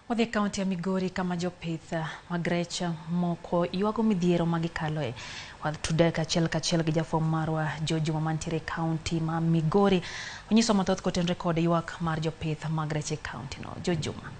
Wadhi kaonti ya Migori kama Jopith mag rech moko ywago midhiero ma gikaloe. Watudore kachiel gi jafwambo marwa Jojuma mantiere kaonti ma Migori onyiso mathoth kotenore kod ywak mar jopith mag rech e kaonti no. Jojuma.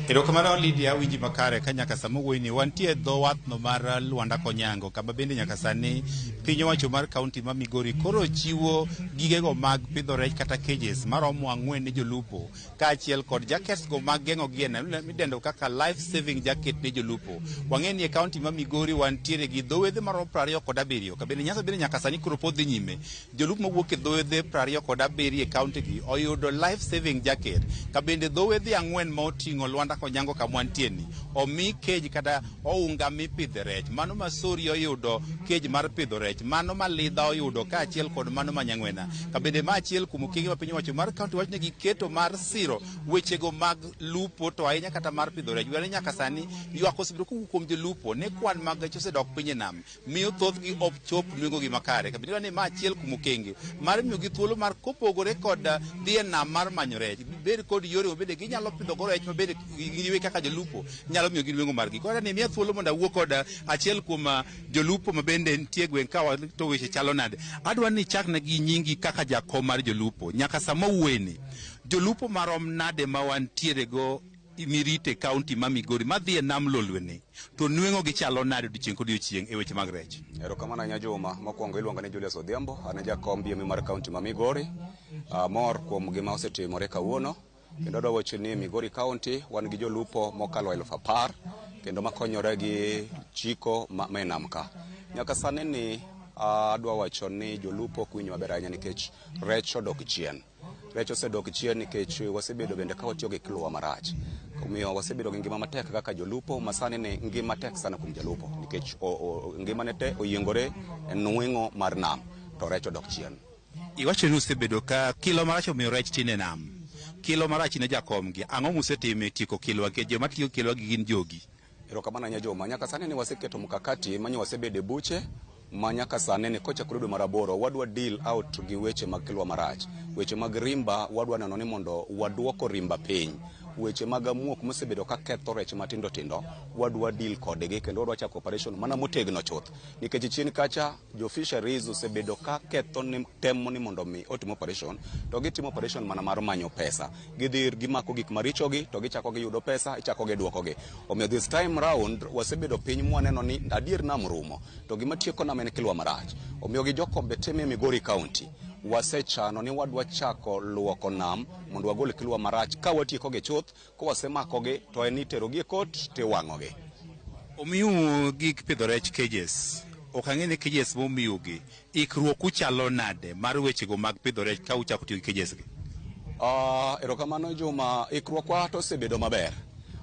Erokamano Lydia winji makare ka nyaka sama wuoyni wantie dho wath no mar Luanda Konyango kama bende nyaka sani piny owacho mar kaunti ma Migori koro chiwo gigego mag pidho rech kata cages maromo 4 ne jolupo kaachiel kod jackets go mag geng'o giena midendo kaka life saving jacket ne jolupo. Wang'eni e kaunti ma Migori wantiere gi dhowedhe maromo 27 ka bende nyaka sani koro pod dhi nyime. Jolupo mawuok e dhowedhe 27 e kaunti gi oyudo life saving jacket ka bende dhowedhe 4 moting'o Luanda Konyango kama wantieni omi cage kata ounga mipidhe rech. Mano ma Sori oyudo cage mar pidho rech, mano ma Lidha oyudo kaachiel kod mano ma Nyang'wena. Ka bende ma achiel kuom okenge ma piny owacho mar kaunti wachne gi keto mar siro wechego mag lupo to ahinya kata mar pidho rech. Were nyaka sani ywak osebedo kowuok kuom jolupo ne kwan mag rech osedok piny e nam miyo thothgi ok chop nengogi makare. Ka bende ma achiel kuom okenge mar miyogi thuolo mar kopogore kod dhi e nam mar manyo rech bed kod yore mabende ginyalo pidho go rech mabende giwe kaka jolupo nyalo miyo gi nuengo margi. Koro ne miya thuolo mondo awuo kod achiel kuom jolupo mabende nitie gweng' ka to weche chalo nade. Adwa ni chakna gi nyingi kaka jakom mar jolupo. Nyaka sama wuoyni jolupo marom nade ma wantiere go mirite kaunti ma Migori madhi e nam lolwene to nuengo gi chalo nade odiochieng' kod odiochieng' e weche mag rech. Erokamano ahinya Juma. Mokwongo iluonga ni Julius Odhiambo, an jakom BMA mar kaunti ma Migori. Mor kuom gima osetimore kawuono. Kendo adwa wacho ni Migori kaunti wan gi jolupo mokalo 10,000 kendo makonyore gi chiko ma e nam ka. Nyaka sani ni adwa wacho ni jolupo ok winjo maber ahinya nikech rech odok chien. Rech osedok chien nikech wasebedo bende ka watiyo gi kiluwa marach. Omiyo wasebedo gi ngima matek kaka jolupo, masani ni ngima tek sana kuom jolupo nikech ngima ne te oyiengore e nueng'o mar nam to rech odok chien. Iwacho ni osebedo ka kilo marach omiyo rech tin e nam. Kilo marach ne jakomgi. Ang'o musetime tieko kilo ke joma tiyo kilo gi gin jogi? Erokamano ahinya Joma. Nyaka sani ni waseketo mkakati manyo wasebedo e buche ma nyaka sani ni kochakore dwe mar 8 wadwa deal out gi weche mag kilwa marach. Weche mag rimba wadwa neno ni mondo waduoko rimba piny. Weche mag amuok mosebedo ka ketho rech matindo tindo wadwa deal kodgi kendo wadwa chako operation mana motegno chuth nikech chien kacha jo fisheries osebedo ka ketho ni temo ni mondo mi otimo operation to gitimo operation mana mar manyo pesa. Gidhir gimako gik maricho gi to gichako giyudo pesa ichako giduoko gi. Omiyo this time round wasebedo piny mwaneno ni adier nam rumo to gima tieko nam en kilwa marach. Omiyo gi jokombe teme Migori County wasechano ni wadwa chako luoko nam mondo wagol kilwa marach ka watieko gi chuth ko wasemako gi to en itero gi e court tiwang'o gi. Omiyo gik pidho rech cages. Ok ang'e cages momiyo gi. Ikruok uchalo nade mar wechego mag pidho rech ka uchako tiyo gi cages gi? Erokamano Juma, ikruokwa to osebedo maber.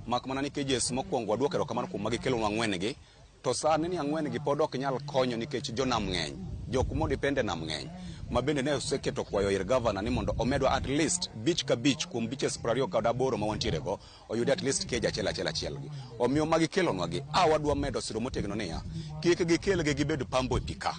Mak mana ni cages mokwongo waduoko erokamano kuom magi kelo 4 gi. To sani ni 4 gi pod ok nyal konyo nikech jonam ng'eny. Jok modepende nam ng'eny. Ma bende ne oseketo kwayo ir governor ni mondo omedwa at least beach ka beach kuom beaches 28 ma wantiere go oyudi at least cage achiel gi. Omiyo magi kelonwa gi. Wadwa medo siro motegno niya. Kik gikel gi gibed pambo e pika.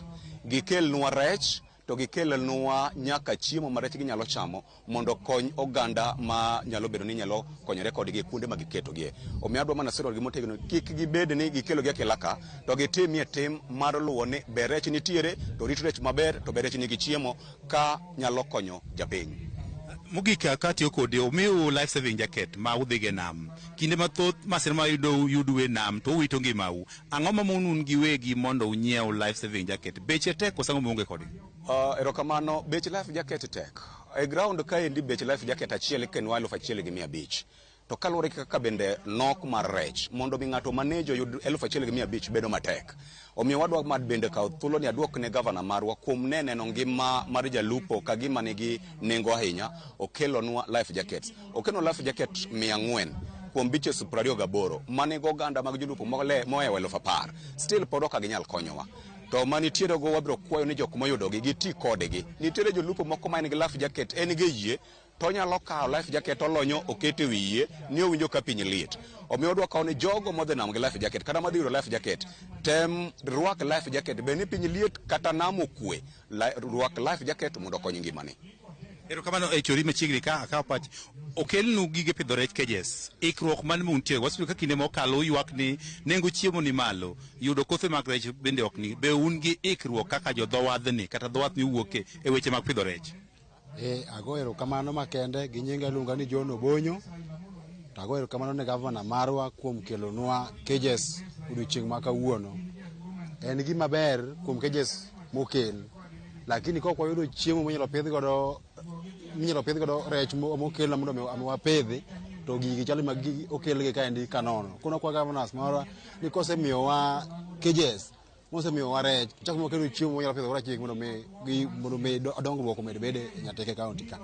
Gikelnwa rech to gikelnwa nyaka chiemo ma rech ginyalo chamo mondo kony oganda ma nyalo bedo ni nyalo konyore kodgi kuonde ma giketo gie. Omiyo adwa mana siro gi motegno kik gibed ni gikelo gi akela ka to gitimie tim mar luwo ni be rech nitiere to rit rech maber to be rech nigi chiemo ka nyalo konyo japiny. Mogik ka tiyo kode omiyo life saving jacket ma udhige nam. Kinde mathoth masira ma yudu e nam to wito ngimau. Ang'o ma monun giwegi mondo unyiew life saving jacket? Beche tek koso ang'o monge kodgi? Erokamano bech life jacket tek. E ground ka endi bech life jacket achiel ken 1,500. To kaluwore kaka bende nok mar rech mondo mi ng'ato manejo yud 1,500 bedo matek. Omiyo wadwa mad bende kaw thuolo ni aduok ne governor marwa kuom neno ngima mar jalupo ka gima nigi nengo ahinya okelonwa life jackets. Okeno life jacket 400 kuom beaches 28 manigo oganda mag jolupo moewo 10,000 still pod ok ginyal konyowa. To manitiere go wabiro kwayo ni jok moyudo gi giti kodegi. Nitiere jolupo moko ma nigi life jacket en gi yie to nyalo kawo life jacket olonyo okete wiye ni owinjo ka piny liet. Omiyo odwa kawo ni jogo modhi nam gi life jacket kata madhi yudo life jacket tem rwak life jacket be ni piny liet kata nam okwe rwak life jacket mondo kony ngimani. Erokamano e chori machiegni ka pach okelnu gige pidho rech cages. Ikruok man muntie wasudo ka kinde mokalo ywak ni nengo chiemo ni malo. Yudo kothe mag rech bende ok ni. Be un gi ikruok kaka jo dhowadhni kata dhowath ni wuoke e weche mag pidho rech? Ago erokamano makende gi nyinga luonga ni John Obonyo. Ago erokamano ne gavana marwa kuom kelonwa cages odiochieng' ma kawuono. En gima ber kuom cages mokel. Lakini kok wayudo chiemo minyalo pidh godo rech mokelna mondo wapidhi to gigi chalo mag gigi okelgi kaendi kanono. Kono kwa governors marwa ni kosemiyowa cages, mosemiyowa rech, chak mokelo chiemo minyalo pidho godo chieng' mondo mi dongruok omed bede Nyateke kaunti ka.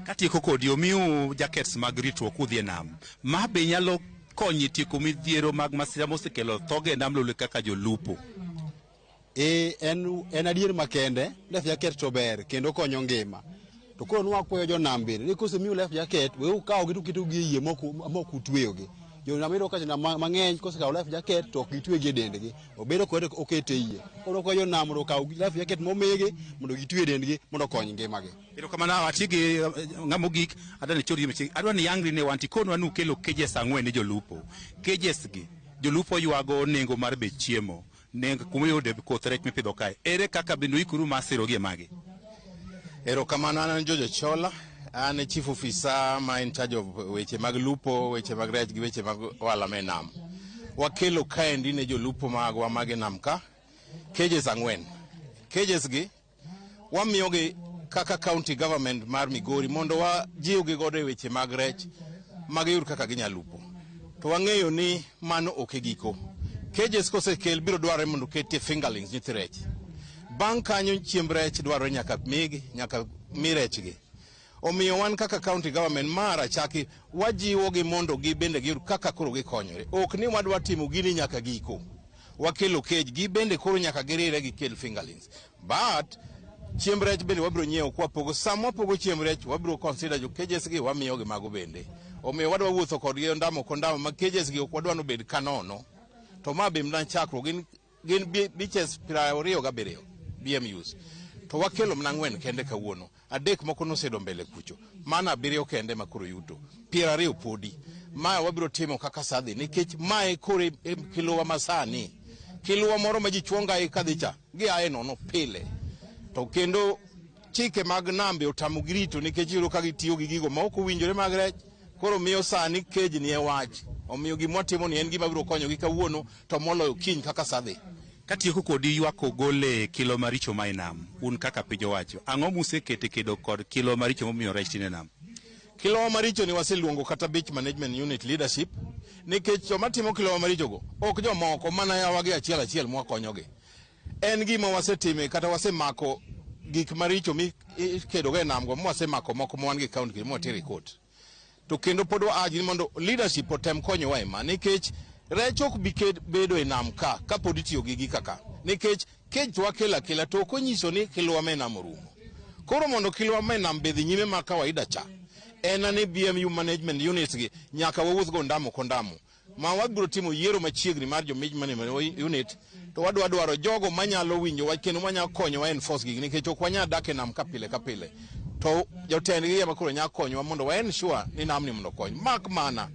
Katieko kodi omiu jackets mag ritruok udhi e nam. Ma be nyalo konyi tieko midhiero mag masira mosekelo thoge nam lolo kaka jolupo. En adier makende, life jacket to ber kendo konyo ngima. To koro nwakwayo jonam bende ni kosemiyo life jacket we ukaw gi to keto gi yie mok utweyo gi. Jonam iro kacha mang'eny kosekaw life jacket to ok gitwe gi dendgi. Obedo kode okete yie. Koro kwayo nam mondo kaw life jacket momege mondo gitwe dendgi mondo kony ngimagi. Erokamano atigi ng'amogik adani chori machiegni. Adwani yangri ne wanti kono anu kelo cages 4 ne jolupo. Cages gi jolupo ywago nengo mar bech chiemo. Nengo kumuyude koth rech mipidho kae. Ere kaka bende ikuru masiro gi magi? Erokamano an Jojo Chola, an chief officer ma in charge of weche mag lupo, weche mag rech gi weche mag ohala me nam. Wakelo kaendi ne jolupo magwa mag nam ka cages 4. Cages gi wamiyogi kaka county government mar Migori mondo wajiw gi godo e weche mag rech magiyud kaka ginyalupo. To wang'eyo ni mano ok e giko. Cages kosekel biro dwarore mondo ketie fingerlings nyithi rech. Bang' kanyo chiemb rech dwarore nyaka mi rechgi. Omiyo wan kaka county government mara chaki wajiwogi mondo gibende giyud kaka koro gikonyore. Ok ni wadwa timo gini nyaka giko. Wakelo cage gibende koro nyaka girire gikel fingerlings. But chiemb rech bende wabiro nyiewo kwapogo. Sama wapogo chiemb rech wabiro consider jo cages gi wamiyogi mago bende. Omiyo wadwa wuotho kodgi ndamo kondamo ma cages gi ok wadwa no bed kanono. To ma be mna chakro gin beaches 27 BMUs. To wakelo mna 4 kende kawuono. 3 moko nosedo mbele kucho. Mana 7 kende makuro yuto. 20 podi. Ma wabiro timo kaka sadhi nikech mae kore kilowa masani. Kilowa moro ma ji chwonga e kadhicha. Gi ae nono pile. To kendo chike mag nambe otamu girito nikech yudo ka gitiyo gi gigo ma ok owinjore mag rech. Koro miyo sani cage ni e wach. Omiyo gimotimo ni en gima biro konyo gi kawuono to moloyo kiny kaka sadhi. Katieko kodi ywak ogole kilo maricho ma nam. Un kaka piny owacho. Ang'o musekete kedo kod kilo maricho momiyo rech tine nam? Kilo maricho ni waseluongo kata beach management unit leadership nikech joma timo kilo maricho go ok jomoko mana yawagi achiel mwakonyogi. En gima wasetime kata wasemako gik maricho mi kedo go e nam go mwasemako moko mwan gi county mwatero e court. To kendo pod waaji mondo leadership otem konyowa e ma nikech rech ok bedo e nam ka pod itiyo gi gika ka nikech kech wakela to ok onyiso ni kilwa me nam orumo. Koro mondo kilwa me nam bedhi nyime ma kawaida cha en ni BMU management units gi nyaka wawuoth go ndamo kondamo. Ma wabiro timo yiero machiegni mar jo management unit to wadwaro jogo manyalo winjo wach kendo manyalo konyowa enforce gi nikech ok wanyal dak e nam ka pile ka pile. To jotendgi ema koro nyalo konyowa mondo wa ensure ni namni mondo kony. Mak mana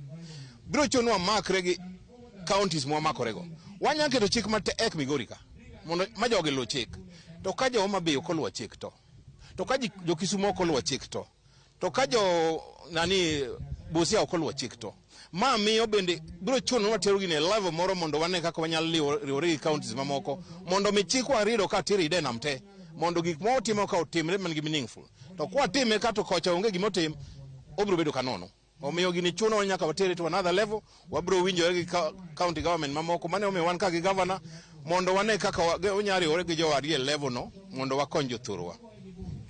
biro chunwa makre gi counties mwamakorego. Wanyalo keto chik matek Migori ka mondo ma jogi luw chik. To ka jo Homa Bay ok oluwo chik to. To ka jo Kisumu ok oluwo chik to. To ka jo Busia ok oluwo chik to. Ma miyo bende biro chuno watero gi ne level moro mondo wane kaka wanyalo riwore gi counties mamoko mondo mi chik wariro ka tiri ide nam te mondo gik ma otimo ka otimre man gi meaningful. To kwa time ka to kocha onge gima otim obiro bedo kanono. Omiyo gini chuno nyaka watere to another level. Wabiro winjore gi county government mamoko mane omiyo wan ka gi governor mondo wane kaka wanyari ore gi jowari e level no mondo wakony jothurwa.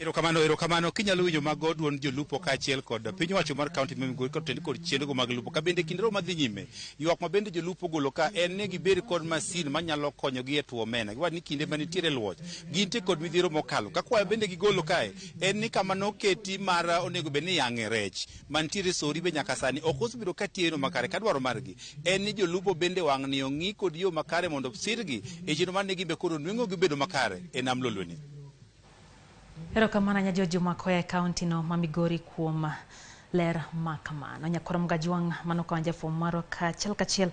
Erokamano kinyalo winjo mago duond jolupo kaachiel kod piny owacho mar kaunti ma Migori kod chenrogo mag lupo ka bende kindero madhi nyime. Ywak ma bende jolupo golo ka en ni gibed kod masin manyalo konyogi e tuo omena. Giwacho ni kinde manitiere luoch gintie kod midhiero mokalo. Ka kwayo bende gigolo kae en ni kama noketi mar onego bed ni yang'e rech mantiere sori be nyaka sani ok osebiro katieno makare ka dwaro margi en ni jolupo bende wang' ni ong'i kod yo makare mondo sirgi e chenro mar ne gimbe koro nweng'o gibedo makare e nam lolweni. Erokamano nya Jojo makoya kaunti no ma Migori kuom ler ma kamano. Nyakorom gajwang' mano ka jafom maro ka chiel